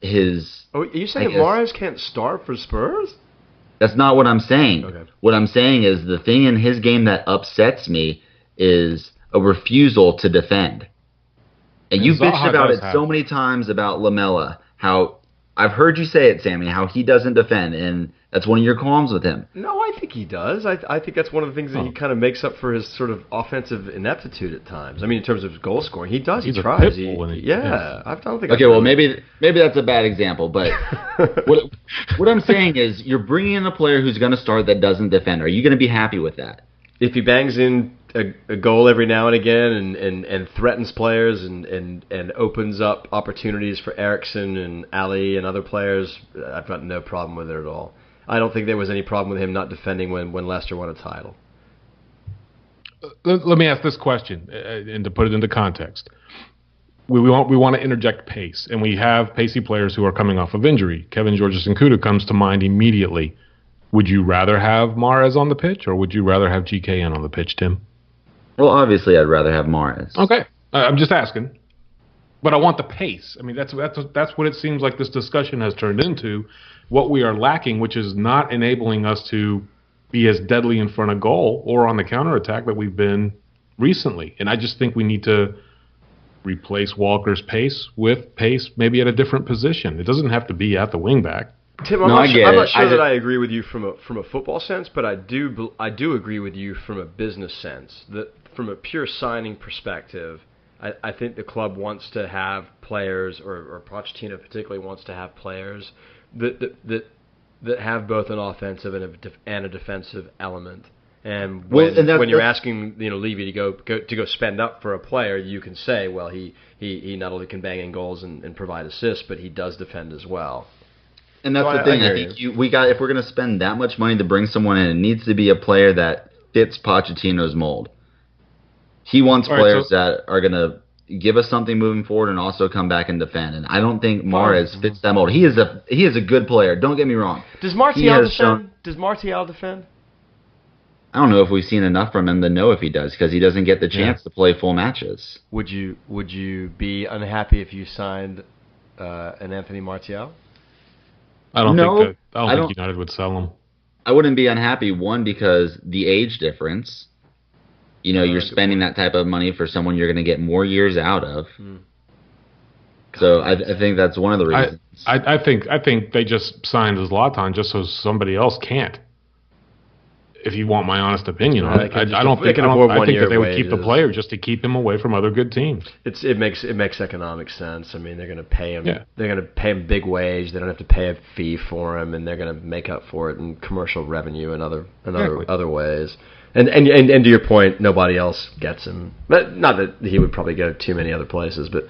his. Oh, are you saying that Mahrez can't start for Spurs? That's not what I'm saying. Okay. What I'm saying is the thing in his game that upsets me is a refusal to defend. And you bitched about it so many times about Lamella, how I've heard you say it, Sammy, how he doesn't defend, and that's one of your qualms with him. No, I think he does. I think that's one of the things that he kind of makes up for his sort of offensive ineptitude at times. I mean, in terms of his goal scoring, he does. He tries. I don't think. Okay, well, maybe that's a bad example, but what I'm saying is you're bringing in a player who's going to start that doesn't defend. Are you going to be happy with that? If he bangs in a goal every now and again and threatens players and opens up opportunities for Eriksen and Ali and other players, I've got no problem with it at all. I don't think there was any problem with him not defending when Leicester won a title. Let me ask this question, and to put it into context. We want to interject pace, and we have pacey players who are coming off of injury. Kevin Georges-Nkudu comes to mind immediately. Would you rather have Mahrez on the pitch, or would you rather have GKN on the pitch, Tim? Well, obviously, I'd rather have Mahrez. Okay, I'm just asking. But I want the pace. I mean, that's what it seems like this discussion has turned into. What we are lacking, which is not enabling us to be as deadly in front of goal or on the counterattack that we've been recently. And I just think we need to replace Walker's pace with pace maybe at a different position. It doesn't have to be at the wingback. Tim, I'm not sure that I agree with you from a football sense, but I do agree with you from a business sense. That from a pure signing perspective, I think the club wants to have players, or Pochettino particularly wants to have players that have both an offensive and a defensive element. And when you're asking Levy to go spend up for a player, you can say, well, he not only can bang in goals and provide assists, but he does defend as well. And that's the thing. I think if we're going to spend that much money to bring someone in, it needs to be a player that fits Pochettino's mold. He wants players that are going to give us something moving forward and also come back and defend. And I don't think Mahrez fits that mold. He is a good player. Don't get me wrong. Does Martial defend? I don't know if we've seen enough from him to know if he does, because he doesn't get the chance to play full matches. Would you be unhappy if you signed an Anthony Martial? I don't think United would sell him. I wouldn't be unhappy, one, because the age difference. You're spending that type of money for someone you're going to get more years out of. So I think that's one of the reasons. I think they just signed Zlatan just so somebody else can't. If you want my honest opinion on it, I think that they would keep the player just to keep him away from other good teams. It makes economic sense. I mean, they're going to pay him. Yeah. They're going to pay him big wage. They don't have to pay a fee for him, and they're going to make up for it in commercial revenue and other ways. And to your point, nobody else gets him. But not that he would probably go too many other places. But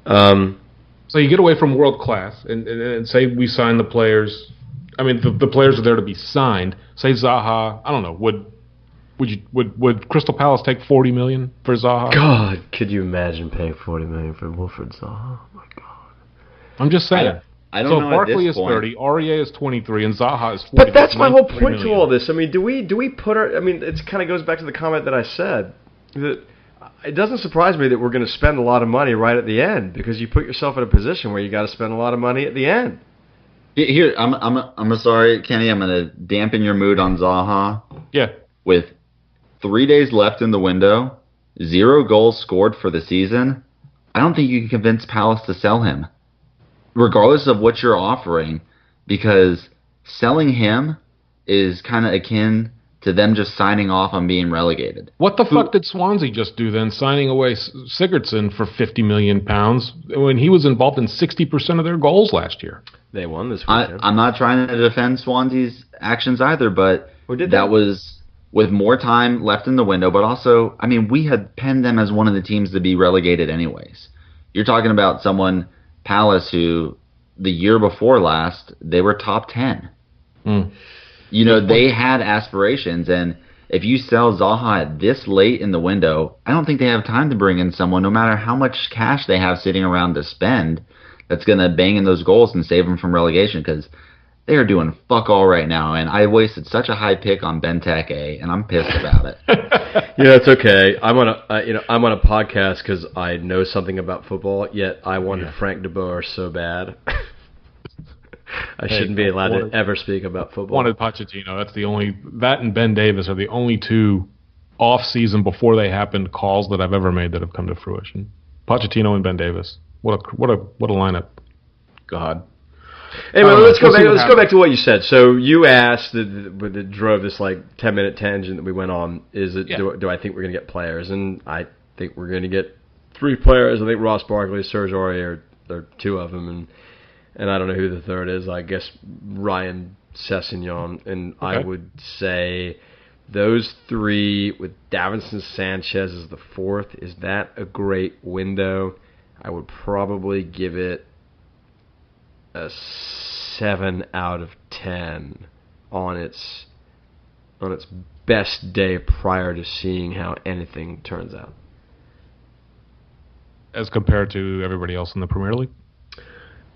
so you get away from world class, and say we sign the players. I mean, the players are there to be signed. Say Zaha. I don't know. Would Crystal Palace take $40 million for Zaha? God, could you imagine paying $40 million for Wilfred Zaha? Oh my God. I'm just saying. I don't know. Barkley is 30, Aurier is 23, and Zaha is 40. But that's my whole point to all this. I mean, do we put our? I mean, it kind of goes back to the comment that I said that it doesn't surprise me that we're going to spend a lot of money right at the end, because you put yourself in a position where you got to spend a lot of money at the end. Here, I'm sorry, Kenny. I'm going to dampen your mood on Zaha. Yeah. With 3 days left in the window, 0 goals scored for the season, I don't think you can convince Palace to sell him, regardless of what you're offering, because selling him is kind of akin to them just signing off on being relegated. What the fuck did Swansea just do then, signing away Sigurdsson for £50 million when he was involved in 60% of their goals last year? They won this weekend. I'm not trying to defend Swansea's actions either, but that was with more time left in the window. But also, I mean, we had penned them as one of the teams to be relegated anyways. You're talking about someone, Palace, who the year before last, they were top 10. They had aspirations, and if you sell Zaha this late in the window, I don't think they have time to bring in someone, no matter how much cash they have sitting around to spend, that's going to bang in those goals and save them from relegation, because they are doing fuck all right now, and I wasted such a high pick on Benteke, and I'm pissed about it. It's okay. I'm on a podcast because I know something about football, yet I wanted Frank de Boer so bad. I shouldn't be allowed to ever speak about football. Wanted Pochettino. That's the only that and Ben Davis are the only two off-season before they happened calls that I've ever made that have come to fruition. Pochettino and Ben Davis. What a lineup. God. Anyway, let's go back to what you said. So you asked that drove this like 10-minute tangent that we went on. Is it do I think we're going to get players? And I think we're going to get 3 players. I think Ross Barkley, Serge Aurier are 2 of them, and I don't know who the third is. I guess Ryan Sessegnon, and okay. I would say those 3 with Davinson Sanchez as the 4th. Is that a great window? I would probably give it a 7 out of 10 on its best day prior to seeing how anything turns out. As compared to everybody else in the Premier League?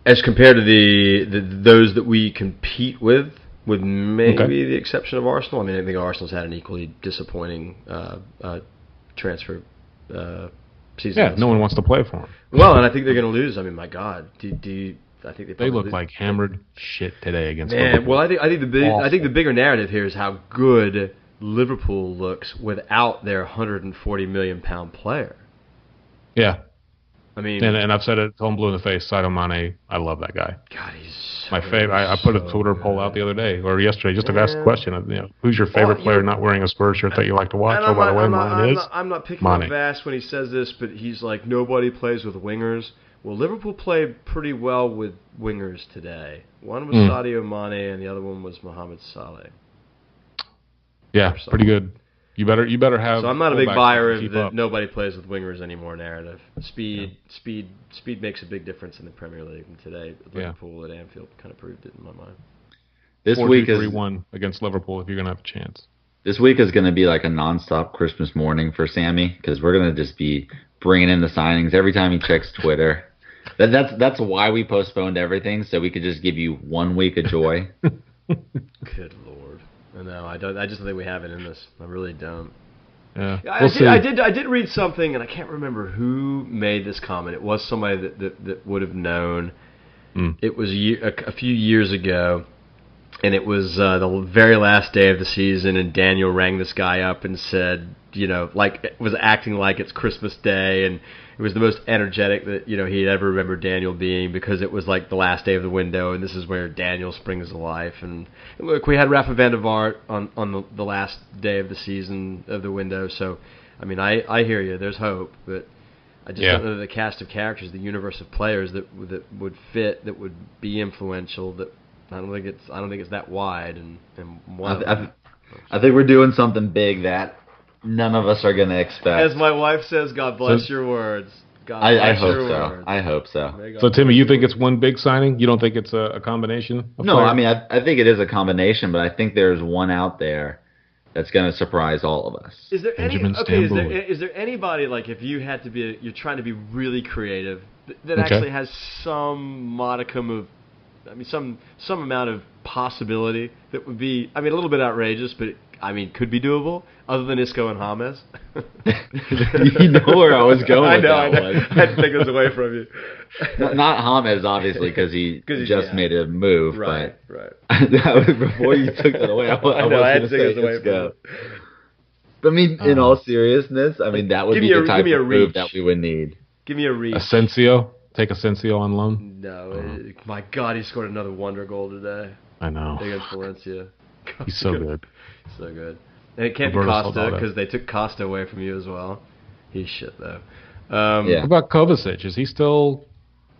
As compared to those that we compete with maybe the exception of Arsenal. I mean, I think Arsenal's had an equally disappointing transfer season. Yeah, no one wants to play for them. Well, and I think they're going to lose. I mean, my God, I think they look like hammered shit today against Liverpool. Well, I think the bigger narrative here is how good Liverpool looks without their £140 million player. Yeah. I mean, and I've said it till I'm blue in the face. Sadio Mane, I love that guy. God, he's my favorite. I put a Twitter poll out the other day or yesterday just to ask the question of who's your favorite player not wearing a Spurs shirt that you like to watch. Oh, by the way, mine is. I'm not picking on Vass when he says this, but he's like nobody plays with wingers. Well, Liverpool played pretty well with wingers today. One was Sadio Mane, and the other one was Mohamed Salah. Yeah, pretty good. You better have. So I'm not a big buyer of the nobody plays with wingers anymore narrative. Speed makes a big difference in the Premier League, and today Liverpool at Anfield kind of proved it in my mind. This week is 3-1 against Liverpool if you're gonna have a chance. This week is going to be like a nonstop Christmas morning for Sammy because we're going to just be bringing in the signings every time he checks Twitter. That's why we postponed everything, so we could just give you 1 week of joy. Good Lord. No, I don't. I just don't think we have it in this. I really don't. Yeah. I did read something, and I can't remember who made this comment. It was somebody that would have known. It was a few years ago, and it was the very last day of the season, and Daniel rang this guy up and said, was acting like it's Christmas Day, and it was the most energetic that he'd ever remembered Daniel being because it was like the last day of the window, and this is where Daniel springs to life. And look, we had Rafa van der Vaart on the last day of the season of the window, so I mean, I hear you. There's hope, but I just don't know the cast of characters, the universe of players that would fit, that would be influential. That I don't think it's that wide, and I think we're doing something big that none of us are going to expect. As my wife says, God bless your words. I hope so. I hope so. So, Timmy, you think it's one big signing? You don't think it's a combination of No, players? I mean, I think it is a combination, but I think there's one out there that's going to surprise all of us. Is there is there anybody, like, if you had to be, you're trying to be really creative, that actually has some modicum of, some amount of possibility that would be, a little bit outrageous, but could be doable, other than Isco and James? You know where I was going with that one. I had to take this away from you. Not James, obviously, because he just made a move. Right. That was before you took that away. I had to take this away from you. But in all seriousness, that would be the type of move that we would need. Give me a reach. Asensio? Take Asensio on loan? No. My God, he scored another wonder goal today. I know. Against Valencia. He's so good. So good. And it can't be Costa because they took Costa away from you as well. He's shit, though. What about Kovacic? Is he still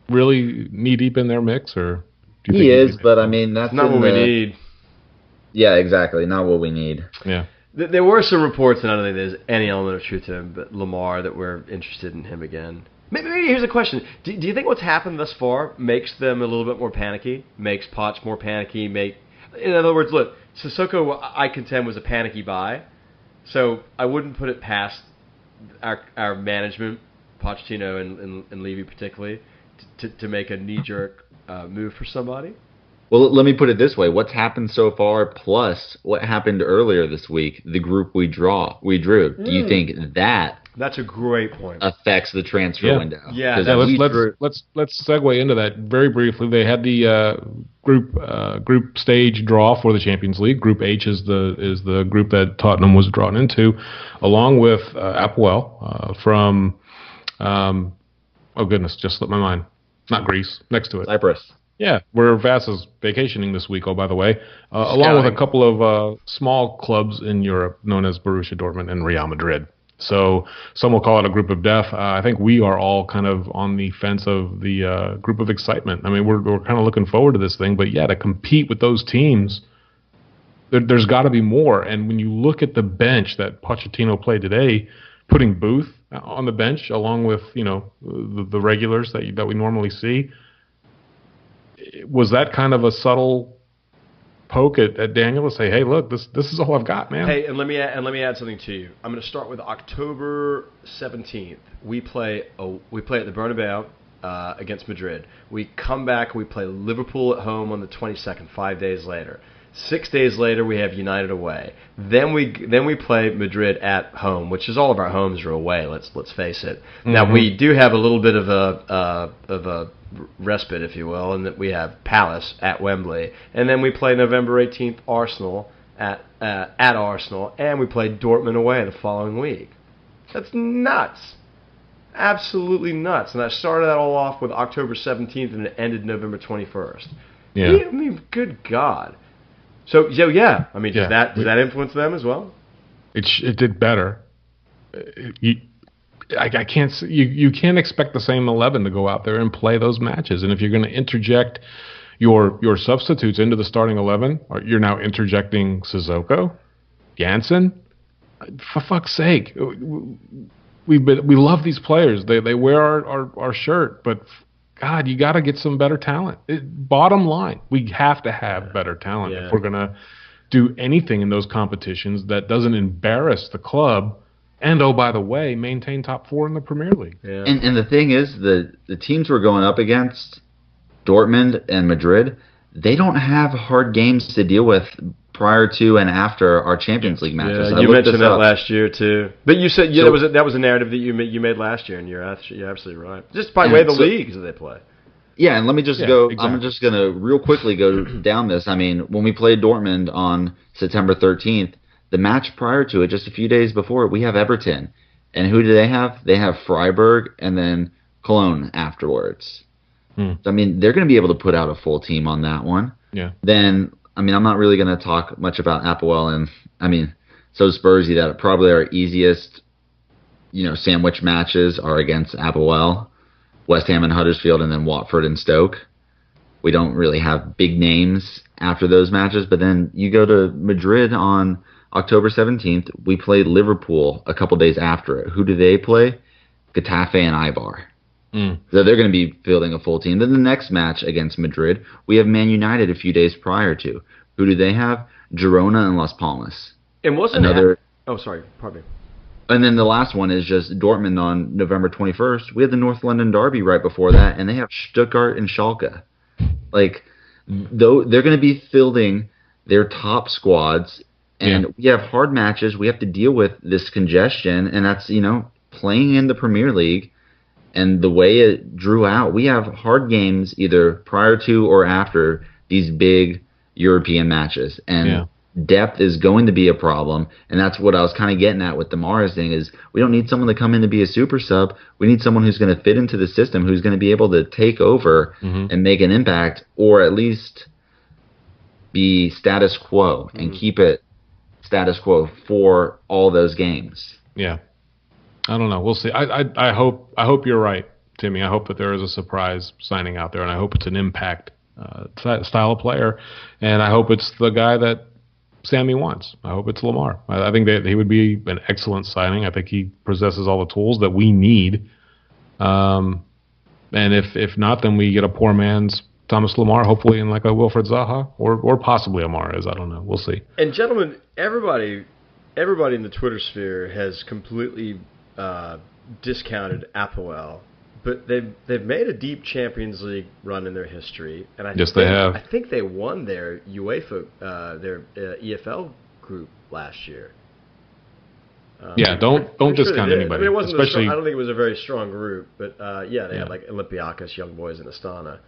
really knee-deep in their mix? Or do you he is, but that's not what we need. Yeah, exactly. Not what we need. Yeah. There were some reports, and I don't think there's any element of truth to him, but Lamar, that we're interested in him again. Maybe here's a question. Do you think what's happened thus far makes them a little bit more panicky? Makes Poch more panicky? In other words, look, Sissoko, I contend, was a panicky buy, so I wouldn't put it past our management, Pochettino and Levy particularly, to make a knee-jerk move for somebody. Well, let me put it this way. What's happened so far, plus what happened earlier this week, the group we drew, do you think That's a great point. affects the transfer window? Yeah. Let's segue into that very briefly. They had the group stage draw for the Champions League. Group H is the group that Tottenham was drawn into, along with Apoel from oh goodness, just slipped my mind. Not Greece, next to it. Cyprus. Yeah, where Vass is vacationing this week, oh, by the way, along with a couple of small clubs in Europe known as Borussia Dortmund and Real Madrid. So some will call it a group of death. I think we are all kind of on the fence of the group of excitement. I mean, we're kind of looking forward to this thing, but yeah, to compete with those teams, there's got to be more. And when you look at the bench that Pochettino played today, putting Booth on the bench along with the regulars that we normally see, was that kind of a subtle poke at Daniel to say, hey, look, this is all I've got, man. Hey, and let me add something to you. I'm going to start with October 17th. We play at the Bernabeu against Madrid. We come back. We play Liverpool at home on the 22nd. 5 days later. 6 days later, we have United away. Then we play Madrid at home, which is all of our homes are away. Let's face it. Mm-hmm. Now we do have a little bit of a respite, if you will, and that we have Palace at Wembley, and then we play November 18th Arsenal at Arsenal, and we play Dortmund away the following week. That's nuts. Absolutely nuts. And I started that all off with October 17th, and it ended November 21st. Yeah. I mean, good God. So yeah. I mean, does that influence them as well? It did better. I can't. You can't expect the same 11 to go out there and play those matches. And if you're going to interject your substitutes into the starting 11, you're now interjecting Sissoko, Janssen. For fuck's sake, we love these players. They wear our shirt, but God, you got to get some better talent. Bottom line, we have to have better talent if we're going to do anything in those competitions that doesn't embarrass the club. And, oh, by the way, maintain top 4 in the Premier League. Yeah. And the thing is, the teams we're going up against, Dortmund and Madrid, they don't have hard games to deal with prior to and after our Champions League matches. Yeah, you mentioned that last year, too. But you said that was a narrative that you made last year, and you're absolutely right. Just by way of the leagues that they play. Yeah, and let me just go. Exactly. I'm just going to real quickly go down this. I mean, when we played Dortmund on September 13th, the match prior to it, just a few days before, we have Everton. And who do they have? They have Freiburg and then Cologne afterwards. So, I mean, they're going to be able to put out a full team on that one. Yeah. Then, I mean, I'm not really going to talk much about Apoel. And, I mean, so Spursy, that probably our easiest, sandwich matches are against Apoel, West Ham and Huddersfield, and then Watford and Stoke. We don't really have big names after those matches. But then you go to Madrid on October 17th, we played Liverpool a couple days after it. Who do they play? Getafe and Eibar. So they're going to be fielding a full team. Then the next match against Madrid, we have Man United a few days prior to. Who do they have? Girona and Las Palmas. And wasn't another? Oh, sorry, pardon me. And then the last one is just Dortmund on November 21st. We have the North London Derby right before that, and they have Stuttgart and Schalke. Like, though they're going to be fielding their top squads. And we have hard matches. We have to deal with this congestion, and that's, playing in the Premier League and the way it drew out. We have hard games either prior to or after these big European matches. And depth is going to be a problem, and that's what I was kind of getting at with the Mars thing is we don't need someone to come in to be a super sub. We need someone who's going to fit into the system, who's going to be able to take over and make an impact, or at least be status quo and keep it status quo for all those games. Yeah. I don't know. We'll see. I hope you're right, Timmy. I hope that there is a surprise signing out there, and I hope it's an impact style of player, and I hope it's the guy that Sammy wants. I hope it's Lamar. I think that he would be an excellent signing. I think he possesses all the tools that we need. And if not, then we get a poor man's Thomas Lamar, hopefully in like a Wilfred Zaha or possibly a Mahrez. I don't know. We'll see. And gentlemen, everybody in the Twitter sphere has completely discounted Apoel, but they've made a deep Champions League run in their history, and they have. I think they won their UEFA their EFL group last year. Don't discount anybody. I mean, it wasn't especially. I don't think it was a very strong group, but they had like Olympiacos, Young Boys, and Astana.